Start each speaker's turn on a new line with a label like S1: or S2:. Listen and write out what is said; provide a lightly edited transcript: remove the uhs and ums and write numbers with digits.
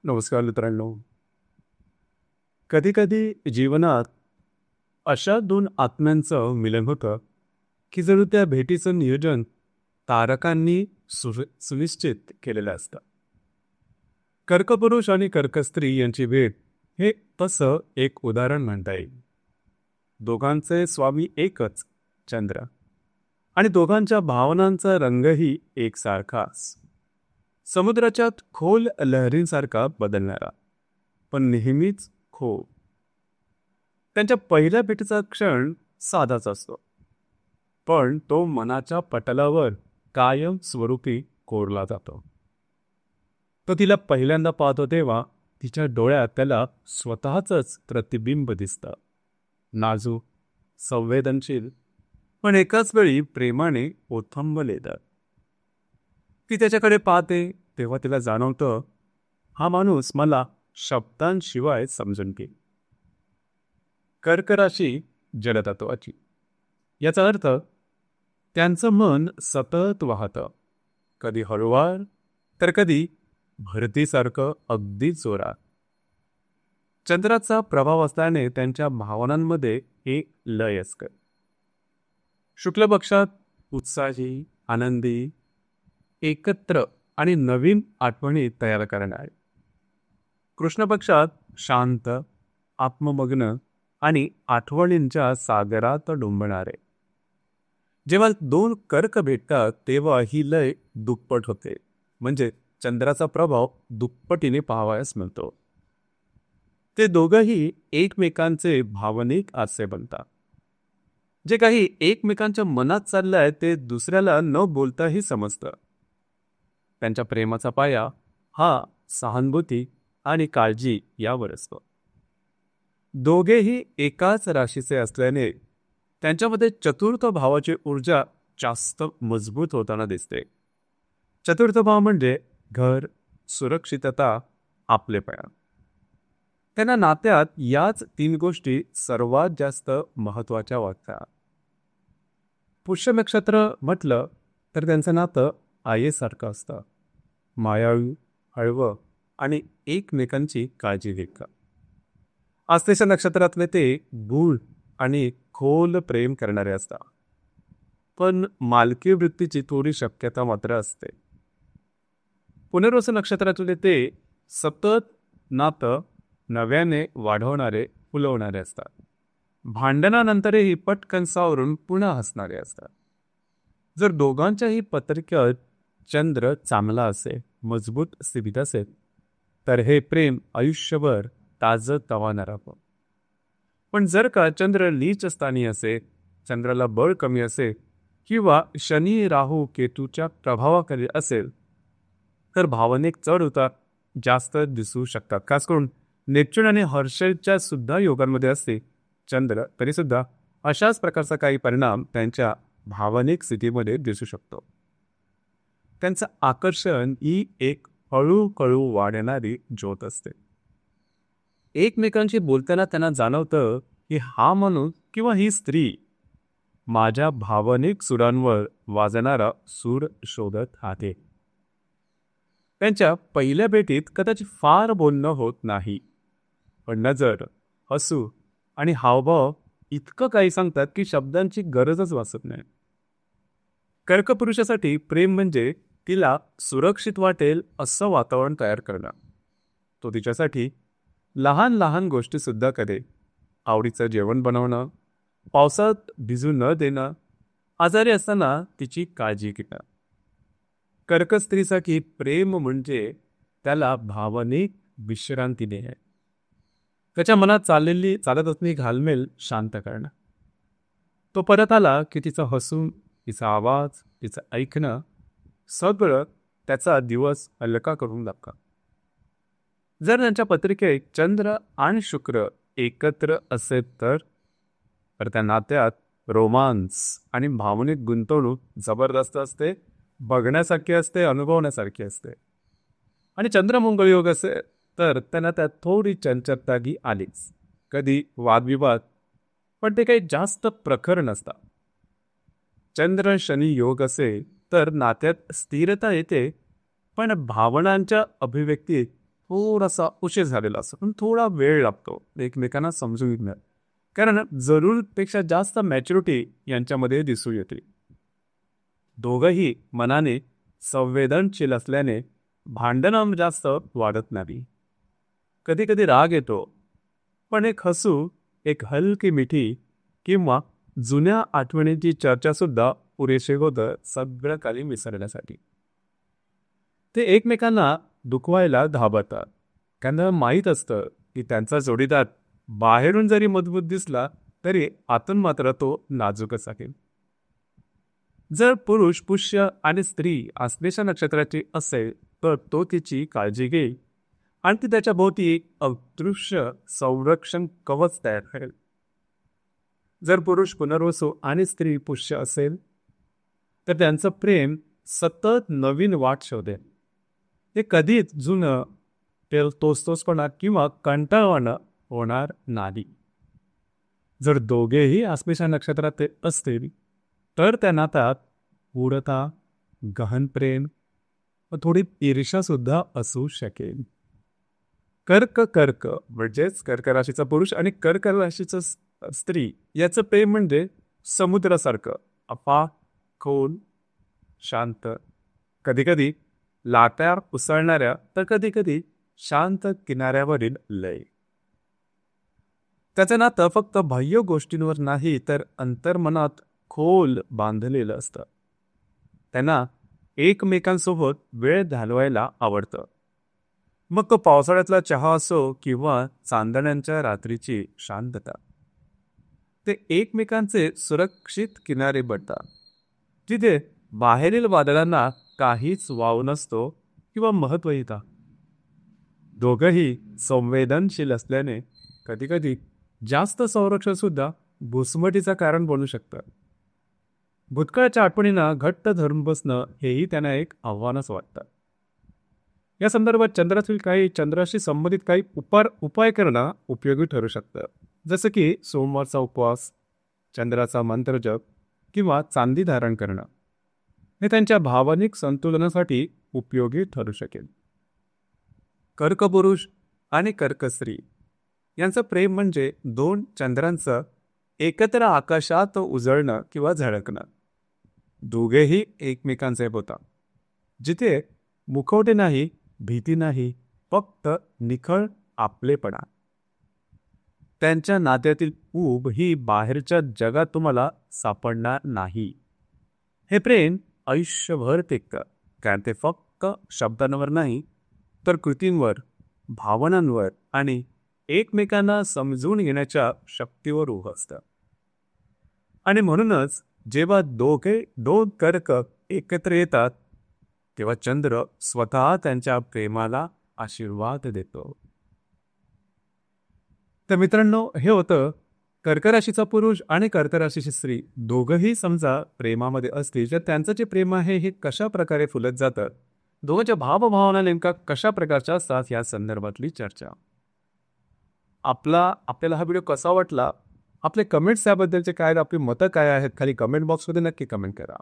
S1: नमस्कार मित्रांनो. कधी-कधी जीवनात अशा दोन आत्म्यांचं मिलन होतं, की जणू त्या भेटीचं नियोजन तारकांनी सुनिश्चित केलेलं असतं. कर्कपुरुष आणि कर्कस्त्री यांची भेट हे तसं एक उदाहरण म्हणता येईल. दोघांचे स्वामी एकच, चंद्र, आणि दोघांच्या भावनांचा रंगही एकसारखाच. समुद्राच्या खोल लहरींसारखा बदलणारा, पण नेहमीच खो. त्यांच्या पहिल्या भेटीचा क्षण साधाच असतो, पण तो मनाच्या पटलावर कायम स्वरूपी कोरला जातो. तो तिला पहिल्यांदा पाहतो तेव्हा तिच्या डोळ्यात त्याला स्वतःच प्रतिबिंब दिसतं. नाजूक, संवेदनशील, पण एकाच वेळी प्रेमाने ओथंबलेलं. ती त्याच्याकडे पाहते तेव्हा तिला जाणवतं, हा माणूस मला शब्दांशिवाय समजून घेईल. कर्क राशी जलतत्वाची. याचा अर्थ त्यांचं मन सतत वाहतं, कधी हळुवार तर कधी भरतीसारखं अगदी जोरात. चंद्राचा प्रभाव असल्याने त्यांच्या भावनांमध्ये एक लय असते. शुक्ल पक्षात उत्साही, आनंदी, एकत्र आणि नवीन आठवणी तयार करणारे. कृष्ण पक्षात शांत, आत्ममग्न आणि आठवणींच्या सागरात डुंबणारे. जेव्हा दोन कर्क भेटतात तेव्हा ही लय दुप्पट होते, म्हणजे चंद्राचा प्रभाव दुप्पटीने पाहावयास मिळतो. ते दोघंही एकमेकांचे भावनिक आरसे बनतात. जे काही एकमेकांच्या मनात चाललंय ते दुसऱ्याला न बोलताही समजतं. त्यांच्या प्रेमाचा पाया हा सहानुभूती आणि काळजी यावर असतो. दोघेही एकाच राशीचे असल्याने त्यांच्यामध्ये चतुर्थ भावाची ऊर्जा जास्त मजबूत होताना दिसते. चतुर्थ भाव म्हणजे घर, सुरक्षितता, आपलेपणा. त्यांना नात्यात याच तीन गोष्टी सर्वात जास्त महत्वाच्या वाटतात. पुष्य नक्षत्र म्हटलं तर त्यांचं नातं आईसारखं असतं. मायाळू, हळवं आणि एकमेकांची काळजी घेतात. आश्लेषा नक्षत्रातले ते गूढ आणि खोल प्रेम करणारे असतात, पण मालकी वृत्तीची थोडी शक्यता मात्र असते. पुनर्वसू नक्षत्रातले ते सतत नातं नव्याने वाढवणारे, फुलवणारे असतात. भांडणानंतरही पटकन सावरून पुन्हा हसणारे असतात. जर दोघांच्याही पत्रिकेत चंद्र चांगला असेल, मजबूत स्थितीत असेल, तर हे प्रेम आयुष्यभर ताजं तवानं राहतं. पण जर का चंद्र नीच स्थानी असेल, चंद्राला बळ कमी असेल किंवा शनी, राहू, केतूच्या प्रभावाखाली असेल, तर भावनिक चढ उतार जास्त दिसू शकतात. खास करून नेपच्यून आणि हर्षलच्या सुद्धा योगांमध्ये असते चंद्र, तरी सुद्धा अशाच प्रकारचा काही परिणाम त्यांच्या भावनिक स्थितीमध्ये दिसू शकतो. त्यांचं आकर्षण ही एक हळूहळू वाढणारी ज्योत असते. एकमेकांशी बोलताना त्यांना जाणवतं की हा माणूस किंवा ही स्त्री माझ्या भावनिक सुरांवर वाजणारा सूर शोधत आहे. त्यांच्या पहिल्या भेटीत कदाचित फार बोलणं होत नाही, पण नजर, हसू आणि हावभाव इतकं काही सांगतात की शब्दांची गरजच वाटत नाही. कर्कपुरुषासाठी प्रेम म्हणजे तिला सुरक्षित वाटेल असं वातावरण तयार करणं. तो तिच्यासाठी लहान लहान गोष्टी सुद्धा करेल. आवडीचं जेवण बनवणं, पावसात भिजू न देणं, आजारी असताना तिची काळजी घेणं. कर्क स्त्रीसाठी प्रेम म्हणजे त्याला भावनिक विश्रांती देणे, त्याच्या मनात चालत असलेली घालमेल शांत करणं. तो परत आला की तिचं हसून, तिचा आवाज, तिचं ऐकणं सगळं त्याचा दिवस हलका करून टाका. जर त्यांच्या पत्रिकेत चंद्र आणि शुक्र एकत्र असेल तर त्या नात्यात रोमांस आणि भावनिक गुंतवणूक जबरदस्त असते, बघण्यासारखी असते, अनुभवण्यासारखी असते. आणि चंद्रमंगळ योग असेल तर त्यांना त्यात थोडी चंचलतागी आलीच. कधी वादविवाद, पण ते काही जास्त प्रखर नसतात. चंद्र शनी योग असेल तर नात्यात स्थिरता येते, पण भावनांच्या अभिव्यक्तीत थोडासा उशीर झालेला असतो, पण थोडा वेळ लागतो एकमेकांना समजून घेण्यात. कारण जरूरपेक्षा जास्त मॅच्युरिटी यांच्यामध्ये दिसून येते. दोघंही मनाने संवेदनशील असल्याने भांडणं जास्त वाढत नाही. कधी कधी राग येतो, पण एक हसू, एक हलकी मिठी किंवा जुन्या आठवणींची चर्चा सुद्धा पुरेसे होतं सगळं काही विसरण्यासाठी. ते एकमेकांना दुखवायला धावतात. त्यांना माहीत असतं की त्यांचा जोडीदार बाहेरून जरी मजबूत दिसला तरी आतून मात्र तो नाजूकच आहे. जर पुरुष पुष्य आणि स्त्री आश्लेषा नक्षत्राची असेल तर तो तिची काळजी घेईल आणि ती त्याच्या भोवती एक अदृश्य संरक्षण कवच तयार करेल. जर पुरुष पुनर्वसू आणि स्त्री पुष्य असेल तर त्यांचं प्रेम सतत नवीन वाट शोधेल. ते कधीच जुनं तोचतोचपणा किंवा कंटाळवाणं होणार नाही. जर दोघेही आश्लेषा नक्षत्रात असतील तर त्या नात्यात गूढता, गहन प्रेम व थोडी ईर्ष्या सुद्धा असू शकेल. कर्क कर्क म्हणजेच कर्क राशीचा पुरुष आणि कर्क राशीचं स्त्री याचं प्रेम म्हणजे समुद्रासारखं अफाट, खोल, शांत, कधी कधी लाटार उसळणाऱ्या तर कधी कधी शांत किनाऱ्यावरील लय. त्याचं नातं फक्त बाह्य गोष्टींवर नाही तर अंतर्मनात खोल बांधलेलं असतं. त्यांना एकमेकांसोबत वेळ घालवायला आवडतं. मग तो पावसाळ्यातला चहा असो किंवा चांदण्यांच्या रात्रीची शांतता. ते एकमेकांचे सुरक्षित किनारे बनतात, जिथे बाहेरील वादळांना काहीच वाव नसतो किंवा महत्त्व येतं. दोघंही संवेदनशील असल्याने कधीकधी जास्त संरक्षण सुद्धा घुसमटीचं कारण बनू शकतं. भूतकाळाच्या आठवणींना घट्ट धरून बसणं हेही त्यांना एक आव्हानच वाटतं. या संदर्भात चंद्राशी संबंधित काही उपाय करणं उपयोगी ठरू शकतं. जसं की सोमवारचा उपवास, चंद्राचा मंत्र जप किंवा चांदी धारण करणं हे त्यांच्या भावनिक संतुलनासाठी उपयोगी ठरू शकेल. कर्कपुरुष आणि कर्कस्त्री यांचं प्रेम म्हणजे दोन चंद्रांचं एकत्र आकाशात उजळणं किंवा झळकणं. दोघेही एकमेकांचे होतात, जिथे मुखवटे नाही, भीती नाही, फक्त निखळ आपलेपणा. त्यांच्या नात्यातील ऊब ही बाहेरच्या जगात तुम्हाला सापडणार नाही. हे प्रेम आयुष्यभर टिकतं, कारण ते फक्त शब्दांवर नाही तर कृतींवर, भावनांवर आणि एकमेकांना समजून घेण्याच्या शक्तीवर उभं असतं. आणि म्हणूनच जेव्हा दोन कर्क एकत्र येतात तेव्हा चंद्र स्वतः त्यांच्या प्रेमाला आशीर्वाद देतो. तर मित्रांनो, हे होतं कर्क राशीचा पुरुष आणि कर्क राशीची स्त्री दोघंही समजा प्रेमामध्ये असतील तर त्यांचं जे प्रेम आहे हे कशा प्रकारे फुलत जातं, दोघांच्या भावभावना नेमका कशा प्रकारच्या असतात या संदर्भातली चर्चा. आपल्याला हा व्हिडिओ कसा वाटला, आपले कमेंट्स याबद्दलचे काय, आपली मतं काय आहेत, खाली कमेंट बॉक्समध्ये नक्की कमेंट करा.